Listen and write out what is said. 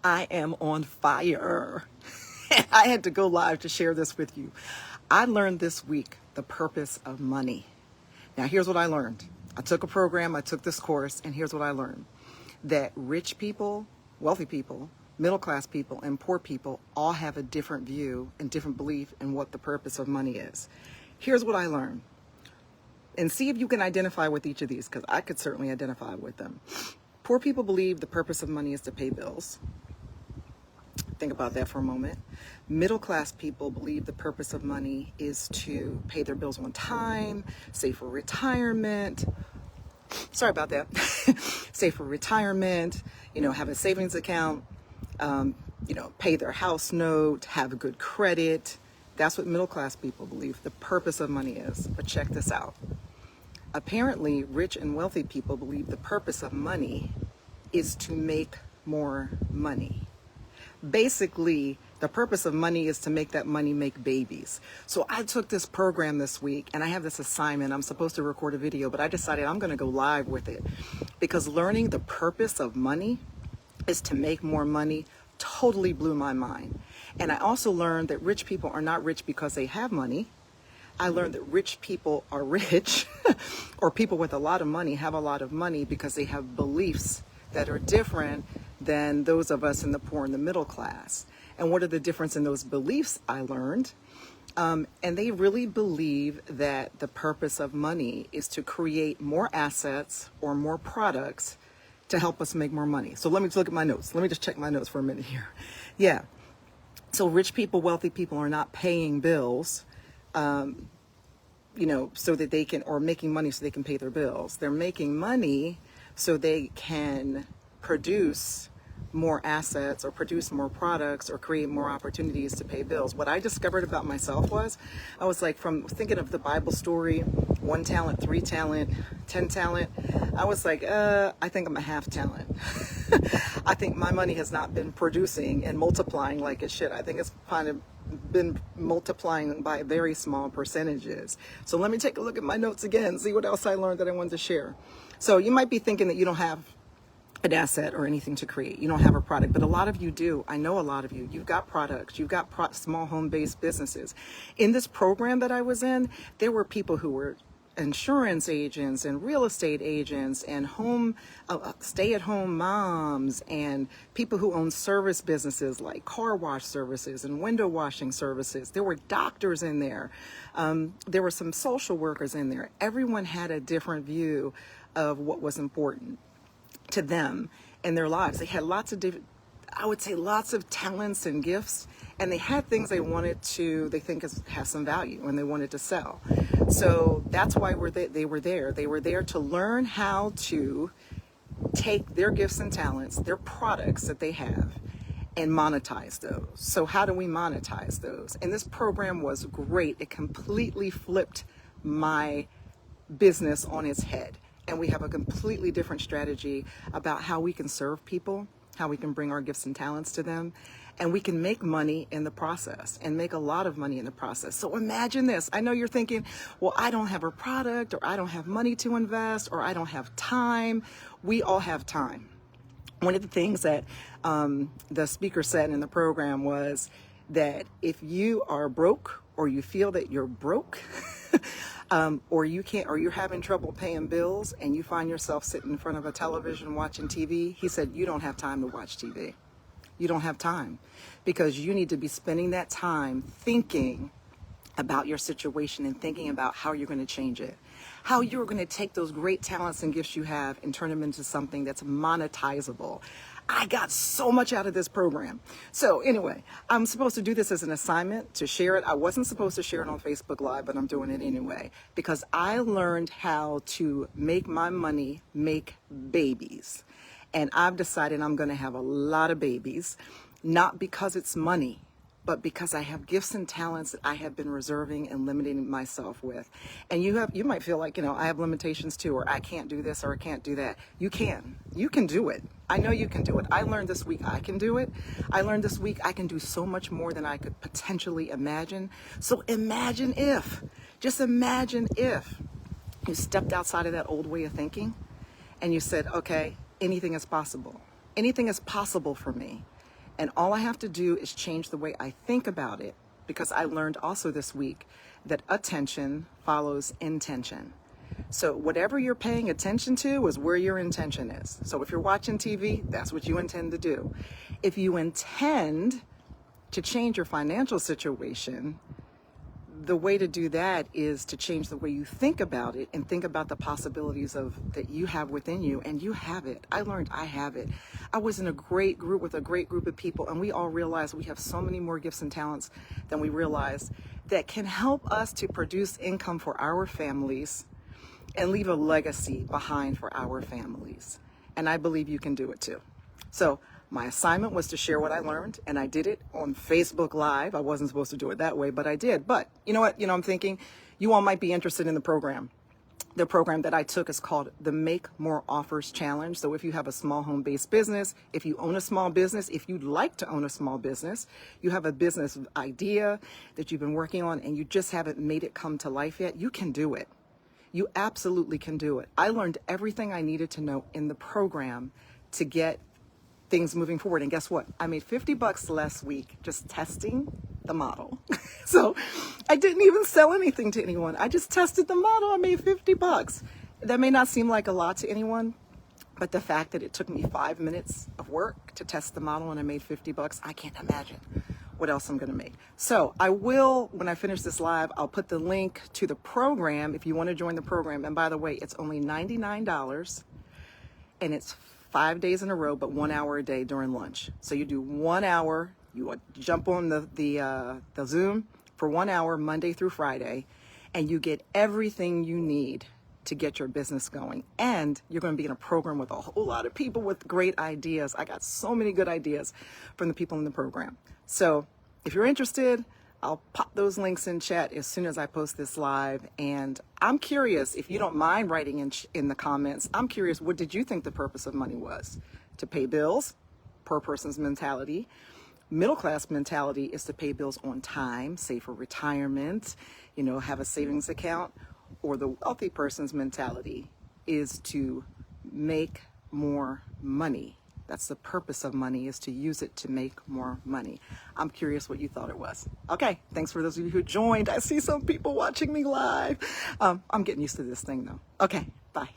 I am on fire. I had to go live to share this with you. I learned this week the purpose of money. Now, here's what I learned. I took a program, I took this course, and here's what I learned. That rich people, wealthy people, middle class people, and poor people all have a different view and different belief in what the purpose of money is. Here's what I learned. And see if you can identify with each of these, because I could certainly identify with them. Poor people believe the purpose of money is to pay bills. Think about that for a moment. Middle class people believe the purpose of money is to pay their bills on time, save for retirement. Sorry about that. Save for retirement, have a savings account, pay their house note, have a good credit. That's what middle class people believe the purpose of money is. But check this out. Apparently, rich and wealthy people believe the purpose of money is to make more money. Basically, the purpose of money is to make that money make babies. So I took this program this week and I have this assignment. I'm supposed to record a video, but I decided I'm going to go live with it because learning the purpose of money is to make more money totally blew my mind. And I also learned that rich people are not rich because they have money. I learned that rich people are rich or people with a lot of money have a lot of money because they have beliefs that are different than those of us in the poor and the middle class. And what are the difference in those beliefs I learned? And they really believe that the purpose of money is to create more assets or more products to help us make more money. So let me just look at my notes. Let me just check my notes for a minute here. Yeah. So rich people, wealthy people are not paying bills, so that they can, or making money so they can pay their bills. They're making money so they can produce more assets or produce more products or create more opportunities to pay bills. What I discovered about myself was, I was like, from thinking of the Bible story, 1 talent, 3 talent, 10 talent, I was like, I think I'm a half talent. I think my money has not been producing and multiplying like it should. I think it's kind of been multiplying by very small percentages. So let me take a look at my notes again, see what else I learned that I wanted to share. So you might be thinking that you don't have an asset or anything to create. You don't have a product, but a lot of you do. I know a lot of you. You've got products. You've got small home-based businesses. In this program that I was in, there were people who were insurance agents and real estate agents and stay-at-home moms and people who own service businesses like car wash services and window washing services. There were doctors in there. There were some social workers in there. Everyone had a different view of what was important to them in their lives. They had lots of talents and gifts, and they had things they think has some value and they wanted to sell. So that's why they were there. They were there to learn how to take their gifts and talents, their products that they have, and monetize those. So how do we monetize those? And this program was great. It completely flipped my business on its head. And we have a completely different strategy about how we can serve people, how we can bring our gifts and talents to them, and we can make money in the process and make a lot of money in the process. So imagine this. I know you're thinking, well, I don't have a product, or I don't have money to invest, or I don't have time. We all have time. One of the things that the speaker said in the program was that if you are broke, or you feel that you're broke, or you're having trouble paying bills and you find yourself sitting in front of a television watching TV, he said, you don't have time to watch TV. You don't have time because you need to be spending that time thinking about your situation and thinking about how you're going to change it, how you're going to take those great talents and gifts you have and turn them into something that's monetizable. I got so much out of this program. So anyway, I'm supposed to do this as an assignment to share it. I wasn't supposed to share it on Facebook Live, but I'm doing it anyway because I learned how to make my money make babies. And I've decided I'm going to have a lot of babies, not because it's money, but because I have gifts and talents that I have been reserving and limiting myself with. And you might feel like, I have limitations too, or I can't do this, or I can't do that. You can do it. I know you can do it. I learned this week I can do it. I learned this week I can do so much more than I could potentially imagine. So just imagine if you stepped outside of that old way of thinking and you said, okay, anything is possible. Anything is possible for me. And all I have to do is change the way I think about it, because I learned also this week that attention follows intention. So whatever you're paying attention to is where your intention is. So if you're watching TV, that's what you intend to do. If you intend to change your financial situation, the way to do that is to change the way you think about it and think about the possibilities of that you have within you, and you have it. I learned I have it. I was in a great group with a great group of people, and we all realized we have so many more gifts and talents than we realized that can help us to produce income for our families and leave a legacy behind for our families. And I believe you can do it too. So my assignment was to share what I learned, and I did it on Facebook Live. I wasn't supposed to do it that way, but I did. But you know what? I'm thinking you all might be interested in the program. The program that I took is called the Make More Offers Challenge. So if you have a small home-based business, if you own a small business, if you'd like to own a small business, you have a business idea that you've been working on and you just haven't made it come to life yet, you can do it. You absolutely can do it. I learned everything I needed to know in the program to get things moving forward. And guess what? I made $50 last week just testing the model. So I didn't even sell anything to anyone. I just tested the model. I made $50. That may not seem like a lot to anyone, but the fact that it took me 5 minutes of work to test the model and I made $50, I can't imagine what else I'm going to make. So I will, when I finish this live, I'll put the link to the program if you want to join the program. And by the way, it's only $99 and it's 5 days in a row, but 1 hour a day during lunch. So you do 1 hour, you jump on the Zoom for 1 hour, Monday through Friday, and you get everything you need to get your business going. And you're going to be in a program with a whole lot of people with great ideas. I got so many good ideas from the people in the program. So if you're interested, I'll pop those links in chat as soon as I post this live. And I'm curious, if you don't mind writing in the comments, I'm curious, what did you think the purpose of money was? To pay bills, per person's mentality. Middle class mentality is to pay bills on time, save for retirement, have a savings account. Or the wealthy person's mentality is to make more money. That's the purpose of money, is to use it to make more money. I'm curious what you thought it was. Okay, thanks for those of you who joined. I see some people watching me live. I'm getting used to this thing though. Okay, bye.